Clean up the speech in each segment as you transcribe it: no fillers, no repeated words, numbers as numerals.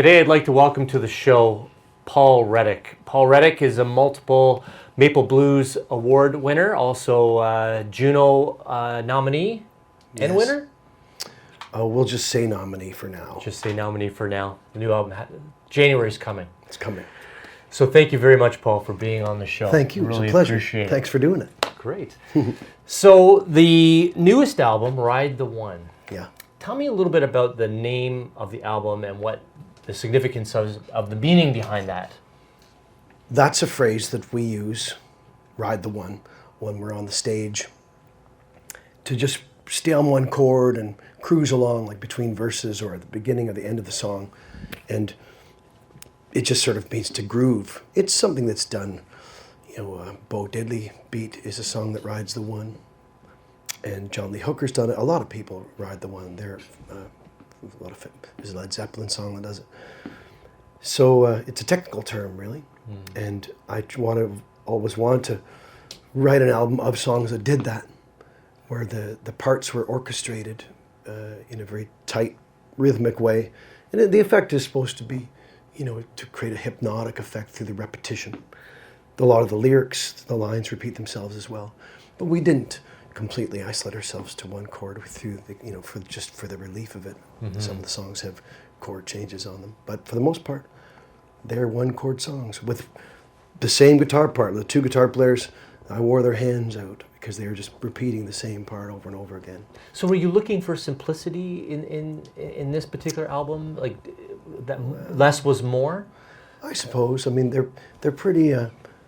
Today I'd like to welcome to the show Paul Reddick. Paul Reddick is a multiple Maple Blues Award winner, also Juno nominee and winner? Oh, we'll just say nominee for now. Just say nominee for now. The new album, January's coming. It's coming. So thank you very much, Paul, for being on the show. Thank you. Really it's a pleasure. Appreciate it. Thanks for doing it. Great. So the newest album, Ride the One. Yeah. Tell me a little bit about the name of the album and what the significance of the meaning behind that. That's a phrase that we use, Ride the One, when we're on the stage, to just stay on one chord and cruise along, like between verses or at the beginning or the end of the song. And it just sort of means to groove. It's something that's done. Bo Diddley Beat is a song that rides the one. And John Lee Hooker's done it. A lot of people ride the one. There's a Led Zeppelin song that does it. So it's a technical term, really. And I always wanted to write an album of songs that did that, where the parts were orchestrated in a very tight, rhythmic way. And the effect is supposed to be, to create a hypnotic effect through the repetition. A lot of the lyrics, the lines repeat themselves as well. But we didn't completely isolate ourselves to one chord through for the relief of it. Mm-hmm. Some of the songs have chord changes on them, but for the most part, they're one chord songs with the same guitar part. The two guitar players, I wore their hands out because they were just repeating the same part over and over again. So were you looking for simplicity in this particular album, like that less was more? I suppose. I mean, they're pretty.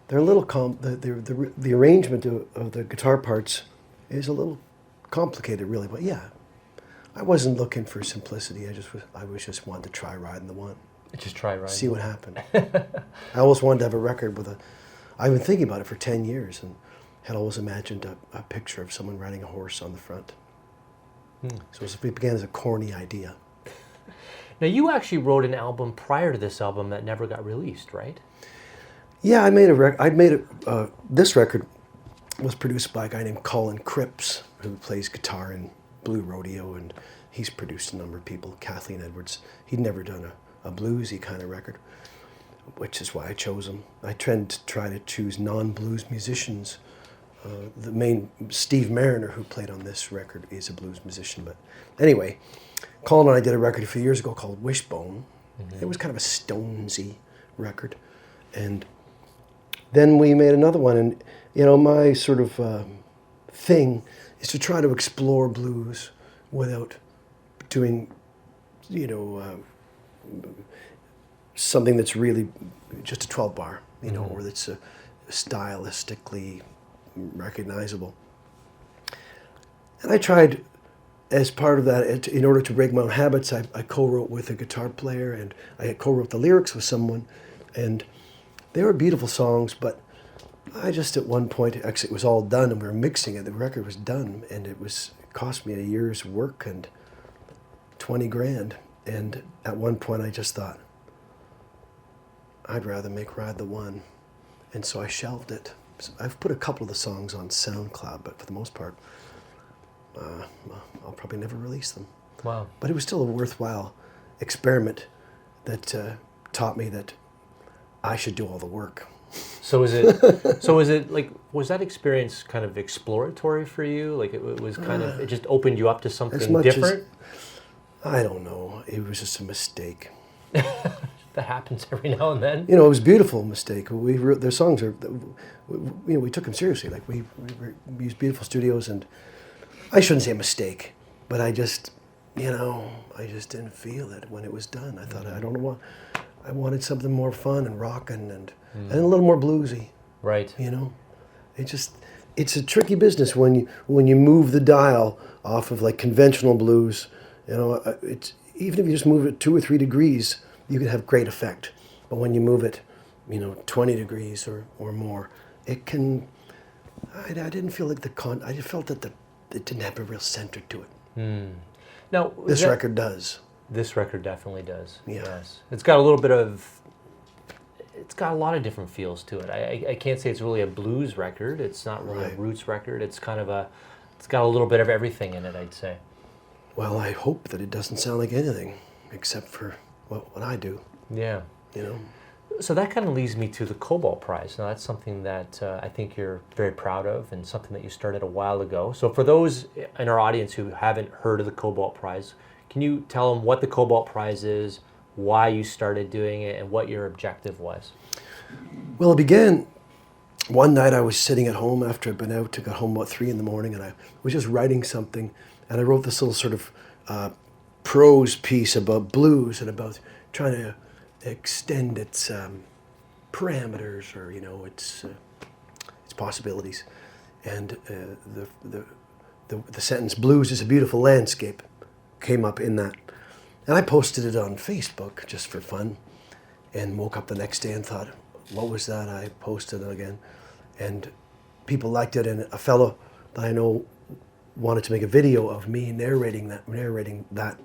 They're a little the arrangement of the guitar parts is a little complicated, really. But yeah, I wasn't looking for simplicity. I just wanted to try riding the one. Just try riding. See what happened. I always wanted to have a record with I've been thinking about it for 10 years and had always imagined a picture of someone riding a horse on the front. So it began as a corny idea. Now you actually wrote an album prior to this album that never got released, right? Yeah, I made a record. This record was produced by a guy named Colin Cripps, who plays guitar in Blue Rodeo, and he's produced a number of people. Kathleen Edwards. He'd never done a bluesy kind of record, which is why I chose him. I try to choose non-blues musicians. The main Steve Mariner, who played on this record, is a blues musician. But anyway, Colin and I did a record a few years ago called Wishbone. Mm-hmm. It was kind of a Stonesy record, and then we made another one. And my sort of thing is to try to explore blues without doing, something that's really just a 12-bar, or that's stylistically recognizable. And I tried, as part of that, in order to break my own habits, I co-wrote with a guitar player, and I co-wrote the lyrics with someone, and they were beautiful songs, but I just at one point, actually it was all done and we were mixing it, the record was done, and it cost me a year's work and $20,000. And at one point I just thought, I'd rather make Ride the One. And so I shelved it. So I've put a couple of the songs on SoundCloud, but for the most part, I'll probably never release them. Wow. But it was still a worthwhile experiment that taught me that I should do all the work. So is it like, was that experience kind of exploratory for you? Like it was kind of, it just opened you up to something different? I don't know. It was just a mistake. That happens every now and then. It was a beautiful mistake. We wrote, their songs are, we took them seriously. Like we used beautiful studios, and I shouldn't say a mistake, but I just didn't feel it when it was done. I thought, I don't know what, I wanted something more fun and rocking and a little more bluesy. Right. It's a tricky business when you move the dial off of like conventional blues. It's even if you just move it 2 or 3 degrees, you can have great effect. But when you move it, 20 degrees or more, it can. I didn't feel like I just felt that it didn't have a real center to it. Now this record does. This record definitely does. Yeah. Yes. It's got a little bit of. It's got a lot of different feels to it. I can't say it's really a blues record. It's not really a roots record. It's kind of it's got a little bit of everything in it, I'd say. Well, I hope that it doesn't sound like anything except for what I do. Yeah. You know. So that kind of leads me to the Cobalt Prize. Now that's something that I think you're very proud of, and something that you started a while ago. So for those in our audience who haven't heard of the Cobalt Prize, can you tell them what the Cobalt Prize is, why you started doing it, and what your objective was? Well, it began one night. I was sitting at home after I'd been out. I got home about 3 in the morning, and I was just writing something, and I wrote this little sort of prose piece about blues and about trying to extend its parameters, or its possibilities. And the sentence "blues is a beautiful landscape" came up in that, and I posted it on Facebook just for fun, and woke up the next day and thought, what was that? I posted it again, and people liked it, and a fellow that I know wanted to make a video of me narrating that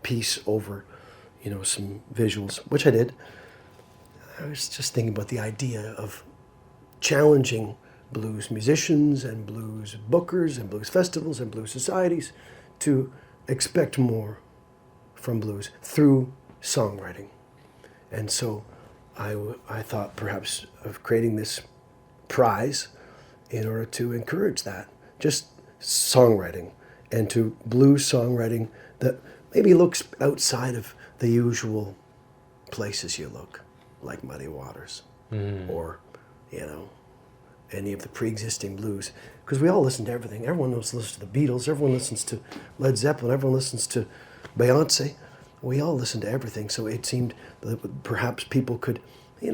piece over some visuals, which I did. I was just thinking about the idea of challenging blues musicians and blues bookers and blues festivals and blues societies to expect more from blues through songwriting. And so I thought perhaps of creating this prize in order to encourage that, just songwriting, and to blues songwriting that maybe looks outside of the usual places you look, like Muddy Waters, or any of the pre-existing blues, because we all listen to everything. Everyone listens to the Beatles, everyone listens to Led Zeppelin, everyone listens to Beyonce. We all listen to everything, so it seemed that perhaps people could, be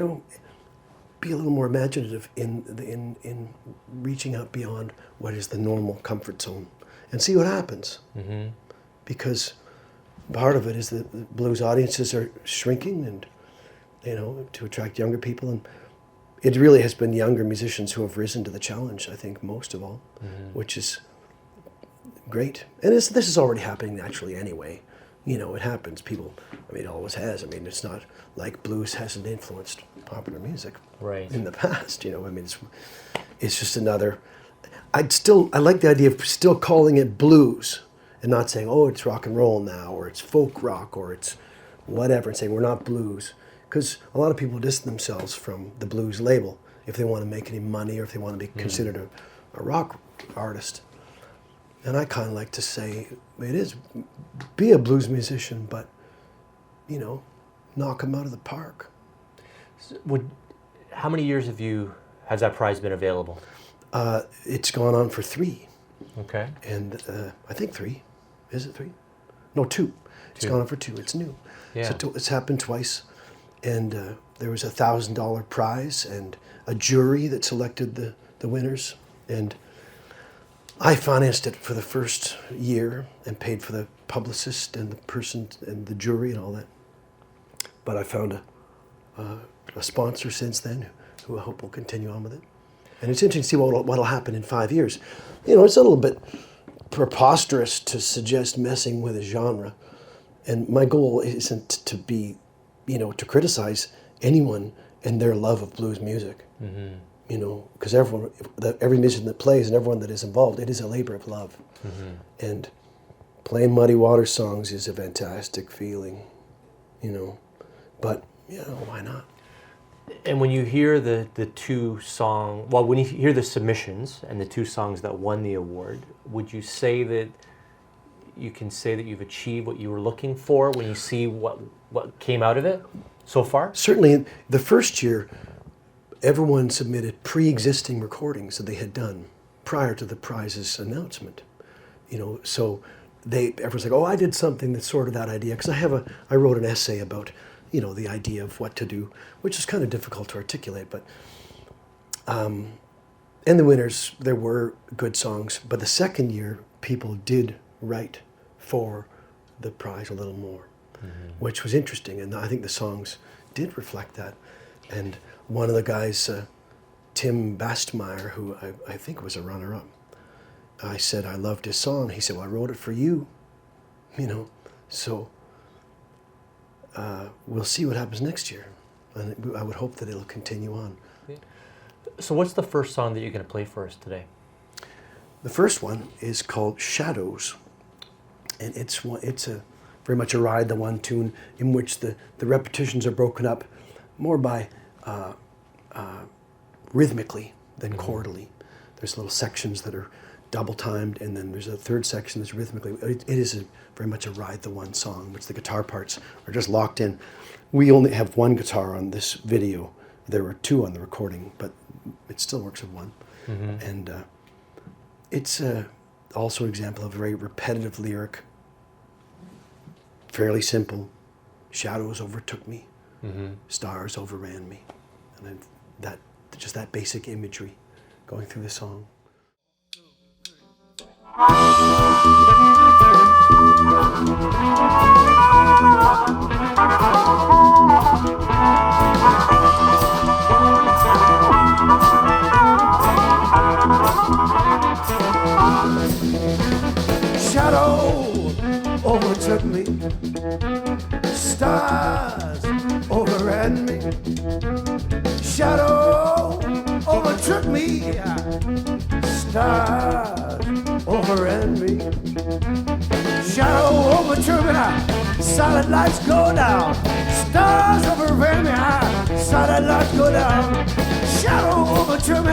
a little more imaginative in reaching out beyond what is the normal comfort zone and see what happens. Mm-hmm. Because part of it is that the blues audiences are shrinking, and to attract younger people, and it really has been younger musicians who have risen to the challenge, I think, most of all, which is great. And this is already happening naturally anyway. It happens. People, it always has. It's not like blues hasn't influenced popular music in the past. It's just another. I like the idea of still calling it blues and not saying, oh, it's rock and roll now, or it's folk rock, or it's whatever, and saying we're not blues. Because a lot of people distance themselves from the blues label if they want to make any money, or if they want to be considered a rock artist. And I kind of like to say it is, be a blues musician, but, knock them out of the park. How many years has that prize been available? It's gone on for 3. Okay. And I think 3. Is it 3? No, 2. It's gone on for 2. It's new. Yeah. So it's happened twice. And there was a $1,000 prize and a jury that selected the winners. And I financed it for the first year and paid for the publicist and the person and the jury and all that. But I found a sponsor since then who I hope will continue on with it. And it's interesting to see what'll happen in 5 years. It's a little bit preposterous to suggest messing with a genre. And my goal isn't to be, to criticize anyone and their love of blues music. Mm-hmm. Because every musician that plays and everyone that is involved, it is a labor of love. Mm-hmm. And playing Muddy Waters songs is a fantastic feeling, But, why not? And when you hear when you hear the submissions and the 2 songs that won the award, would you say that you can say that you've achieved what you were looking for when you see what came out of it so far? Certainly, the first year, everyone submitted pre-existing recordings that they had done prior to the prize's announcement. So everyone's like, oh, I did something that's sort of that idea, because I wrote an essay about the idea of what to do, which is kind of difficult to articulate, but and the winners, there were good songs, but the second year people did write for the prize a little more, which was interesting, and I think the songs did reflect that. And one of the guys, Tim Bastmeyer, who I think was a runner-up, I said I loved his song. He said, well, I wrote it for you, so we'll see what happens next year. And I would hope that it'll continue on. So what's the first song that you're going to play for us today? The first one is called Shadows, and it's very much a ride the one tune in which the repetitions are broken up more by rhythmically than chordally. There's little sections that are double timed, and then there's a third section that's rhythmically. It is very much a ride the one song, which the guitar parts are just locked in. We only have one guitar on this video. There were two on the recording, but it still works with one. And it's also an example of a very repetitive lyric, fairly simple. Shadows overtook me, stars overran me, and then just that basic imagery going through the song. Shadow overtook me, stars overran me. Shadow overtook me, stars overran me. Shadow overtook me, solid lights go down. Stars overran me, solid lights go down. Shadow overtook me,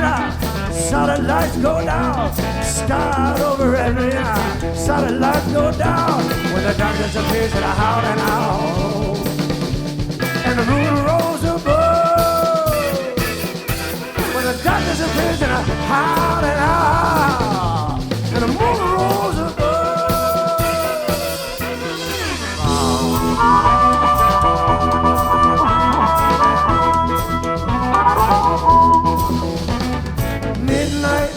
solid lights go down. Stars overran me, solid lights go down. When the darkness appears and I howl and howl, and the moon rose above. When the darkness appears and I howl and howl, and the moon rose above. Midnight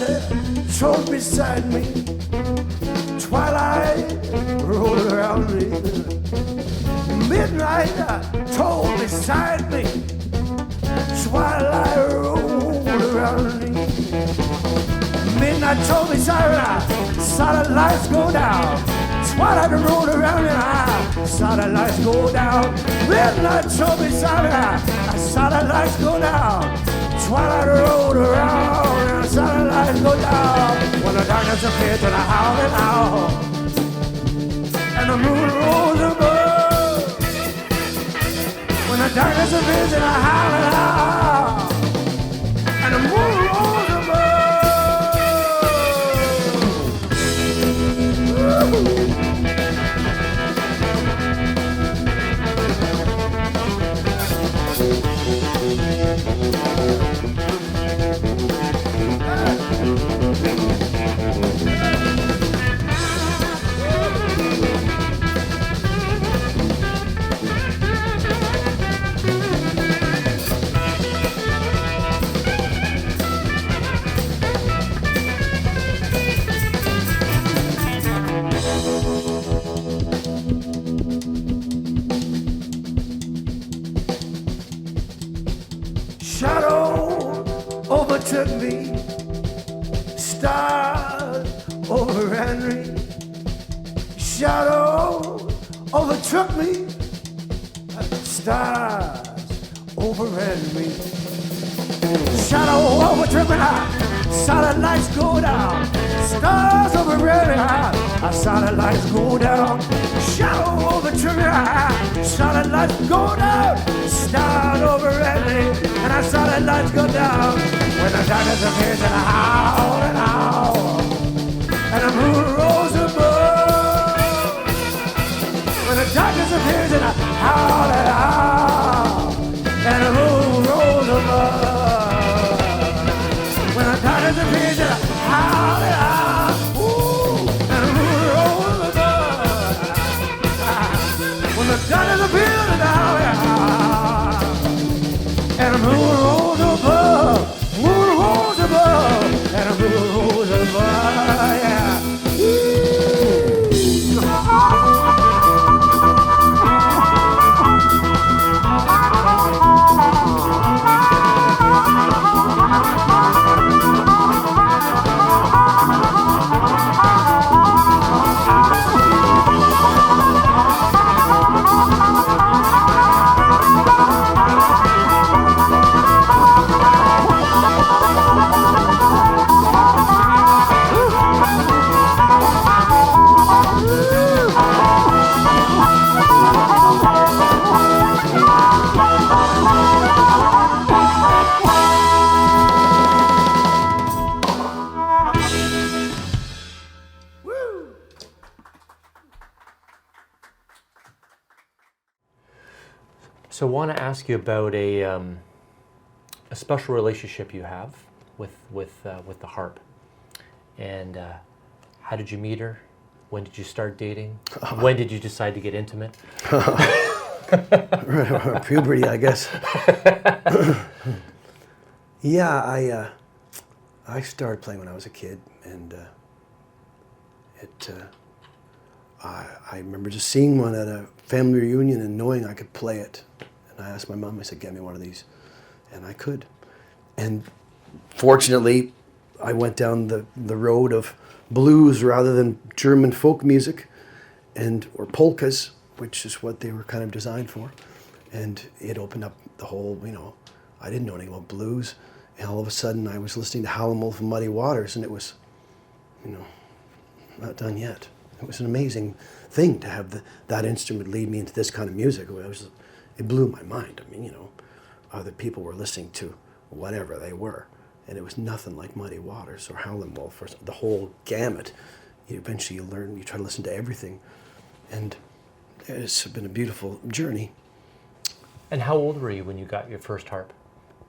trod beside me, twilight rolled around me. Midnight trod beside me, twilight rolled around me. Midnight trod beside me, solid lights go down. Twilight rolled around me, solid lights go down. Midnight trod beside me, solid lights go down. Twilight rolled around and the solid lights go down. When the darkness appears and I howl and howl, and the moon rolls above. When the darkness appears and I howl and howl, and the moon rolls above. Shadow overtook me, stars overran me. Shadow overtook me, stars overran me. Shadow overtook me, solid lights go down. Stars overran me, solid lights go down. Shadow overtook me, solid lights go down. Stars overran me, and I saw the lights go down. When the darkness appears and I howl and howl, and the moon rose above. When the darkness appears and I howl and howl, and the moon rose above. When the darkness appears and I howl and howl, ooh, and the moon rose above. When the darkness appears and I howl and howl, and the moon rolls above, moon rolls above. So I want to ask you about a special relationship you have with the harp, and how did you meet her? When did you start dating? When did you decide to get intimate? Puberty, I guess. Yeah, I started playing when I was a kid, and I remember just seeing one at a family reunion and knowing I could play it. And I asked my mom, I said, get me one of these. And I could. And fortunately, I went down the road of blues rather than German folk music or polkas, which is what they were kind of designed for. And it opened up the whole, I didn't know anything about blues. And all of a sudden I was listening to Howlin' Wolf and Muddy Waters, and it was, not done yet. It was an amazing thing to have that instrument lead me into this kind of music. It blew my mind. I mean, other people were listening to whatever they were, and it was nothing like Muddy Waters or Howlin' Wolf or the whole gamut. Eventually you try to listen to everything, and it's been a beautiful journey. And how old were you when you got your first harp?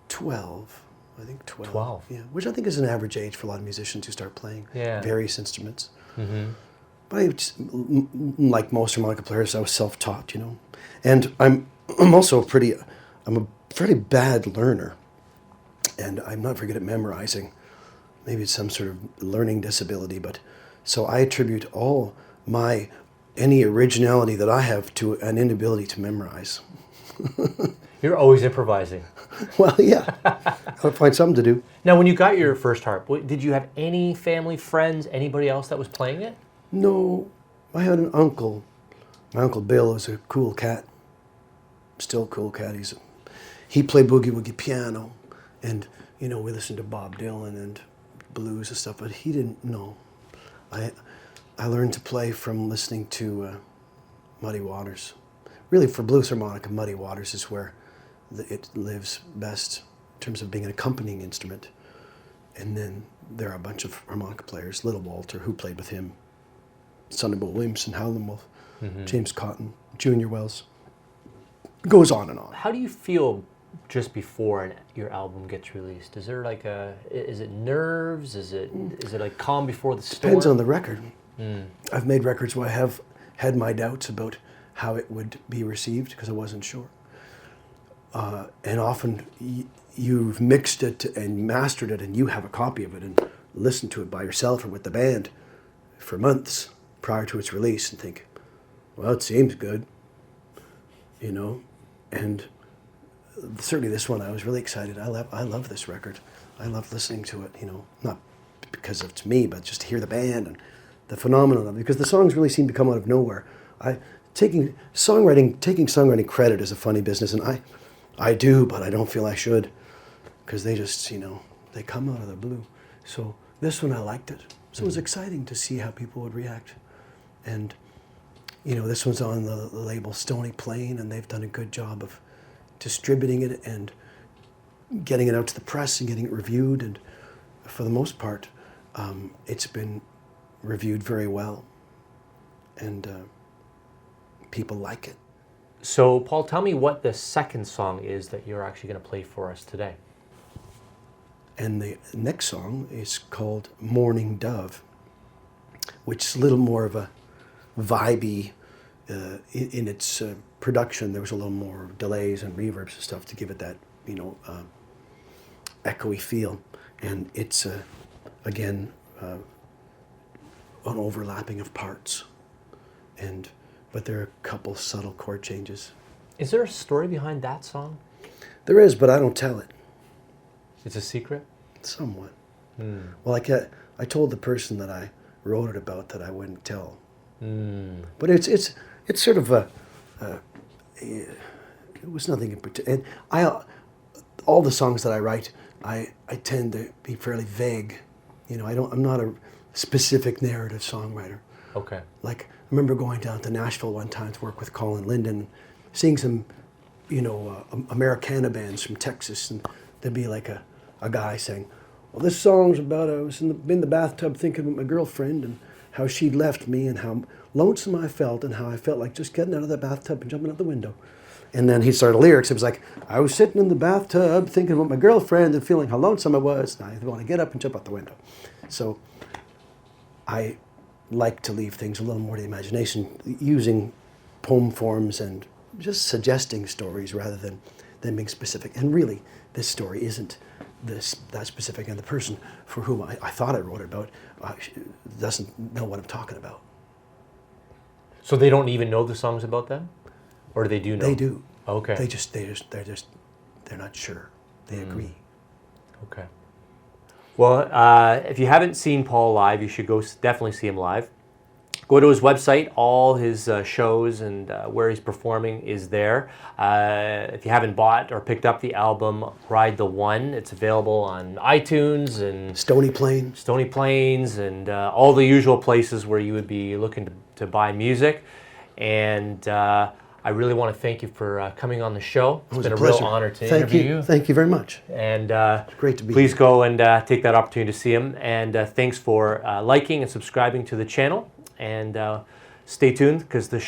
12. I think 12. 12. Yeah, which I think is an average age for a lot of musicians who start playing various instruments. Mm-hmm. But like most harmonica players, I was self-taught, And I'm also I'm a fairly bad learner, and I'm not very good at memorizing. Maybe it's some sort of learning disability, but so I attribute any originality that I have to an inability to memorize. You're always improvising. Well, yeah, I'll find something to do. Now, when you got your first harp, did you have any family, friends, anybody else that was playing it? No, I had an uncle. My Uncle Bill was a cool cat. Still a cool cat. He played boogie-woogie piano, and, we listened to Bob Dylan and blues and stuff, but he didn't know. I learned to play from listening to Muddy Waters. Really, for blues harmonica, Muddy Waters is where it lives best in terms of being an accompanying instrument. And then there are a bunch of harmonica players, Little Walter, who played with him, Sonny Boy Williamson, Howlin' Wolf, James Cotton, Junior Wells. Goes on and on. How do you feel just before your album gets released? Is there is it nerves? Is it like calm before the storm? Depends on the record. I've made records where I have had my doubts about how it would be received because I wasn't sure. And often you've mixed it and mastered it and you have a copy of it and listened to it by yourself or with the band for months prior to its release and think, well, it seems good, and certainly this one I was really excited. I love this record. I love listening to it, not because it's me, but just to hear the band and the phenomenon of it, because the songs really seem to come out of nowhere. Taking songwriting credit is a funny business, and I do, but I don't feel I should, because they just, they come out of the blue. So this one I liked it. So it was exciting to see how people would react. And, this one's on the label Stony Plain, and they've done a good job of distributing it and getting it out to the press and getting it reviewed. And for the most part, it's been reviewed very well. And people like it. So, Paul, tell me what the second song is that you're actually going to play for us today. And the next song is called Mourning Dove, which is a little more of a vibey in its production. There was a little more delays and reverbs and stuff to give it that, echoey feel. And it's, again, an overlapping of parts. But there are a couple subtle chord changes. Is there a story behind that song? There is, but I don't tell it. It's a secret? Somewhat. Well, I told the person that I wrote it about that I wouldn't tell. But it's sort of it was nothing in particular. And all the songs that I write, I tend to be fairly vague. I'm not a specific narrative songwriter. Okay. Like, I remember going down to Nashville one time to work with Colin Linden, seeing some, Americana bands from Texas, and there'd be like a guy saying, well, this song's about I was in the bathtub thinking of my girlfriend and how she'd left me and how lonesome I felt and how I felt like just getting out of the bathtub and jumping out the window. And then he started lyrics. It was like, I was sitting in the bathtub thinking about my girlfriend and feeling how lonesome I was. And I want to get up and jump out the window. So I like to leave things a little more to the imagination, using poem forms and just suggesting stories rather than being specific. And really, this story isn't that specific, and the person for whom I thought I wrote it about doesn't know what I'm talking about. So they don't even know the song's about them, or they do know? They do. Okay. They're not sure. They agree. Okay. Well, if you haven't seen Paul live, you should definitely see him live. Go to his website. All his shows and where he's performing is there. If you haven't bought or picked up the album Ride the One, it's available on iTunes and Stony Plains and all the usual places where you would be looking to buy music. And I really want to thank you for coming on the show. It's been a real honor to interview you. Thank you very much. And great to be please here. go and take that opportunity to see him. And thanks for liking and subscribing to the channel. And stay tuned, because the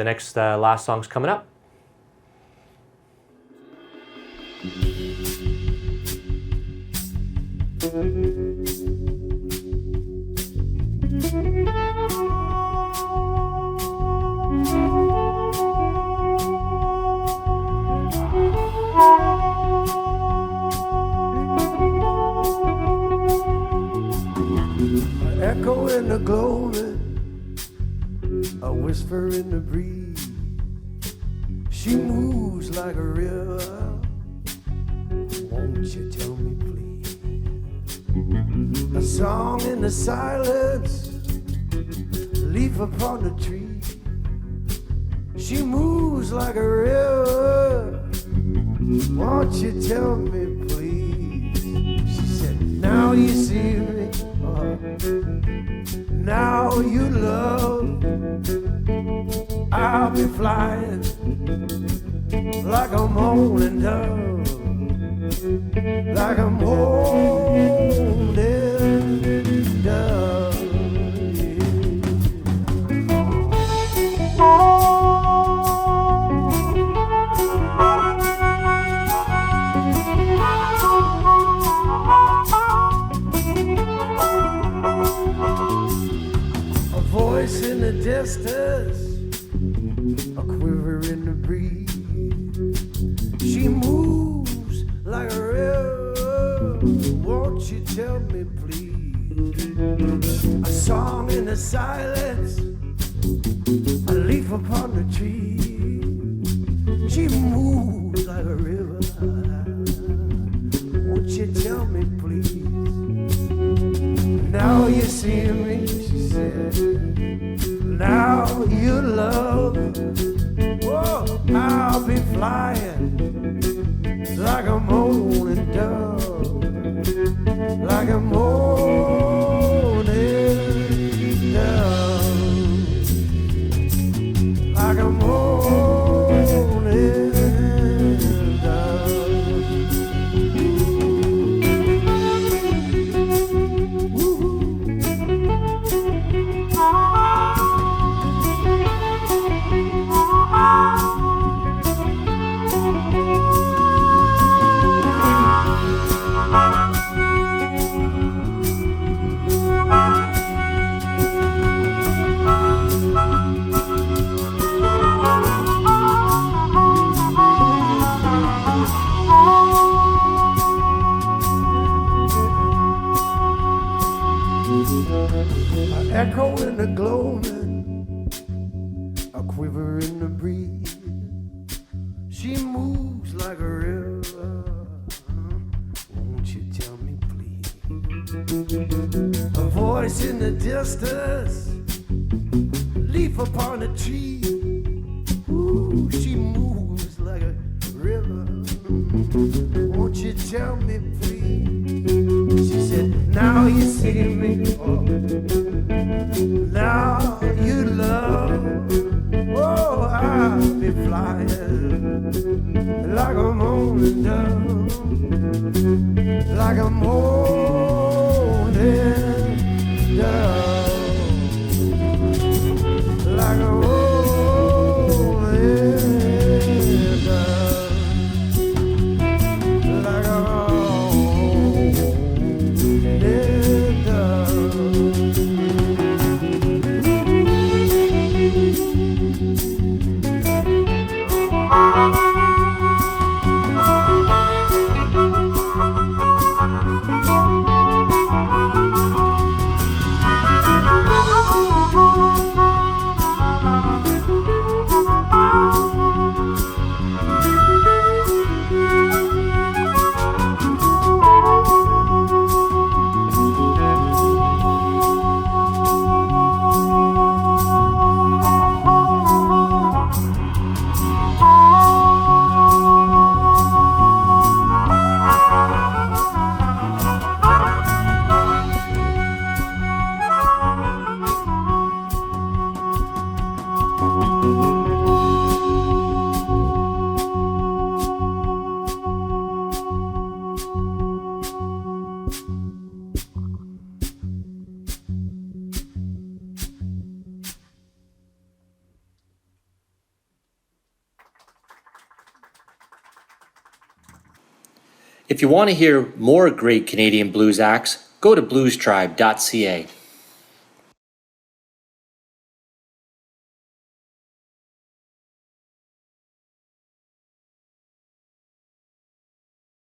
next last song's coming up. An echo in the gloaming, a whisper in the breeze. She moves like a river. Won't you tell me, please? A song in the silence, leaf upon the tree. She moves like a river. Won't you tell me, please? She said, now you see me. Now you love. I'll be flying like a mourning dove, like a mourning dove. A voice in the distance, a quiver in the breeze. She moves like a river. Won't you tell me, please? A song in the silence, a leaf upon the tree. She moves like a river. Won't you tell me, please? Now you see me, she said. Now you love. Whoa, I'll be flying like a mourning dove, like a mourning dove, like a mourning dove. An echo in the gloaming, a quiver in the breeze. She moves like a river. Won't you tell me, please? A voice in the distance, leaf upon a tree. Ooh, she moves like a river. Won't you tell me, please? She said, now you see me. Oh, now you love. Oh, I'll be flying like a mourning dove, like a mourning dove, like a mourning dove. If you want to hear more great Canadian blues acts, go to bluestribe.ca.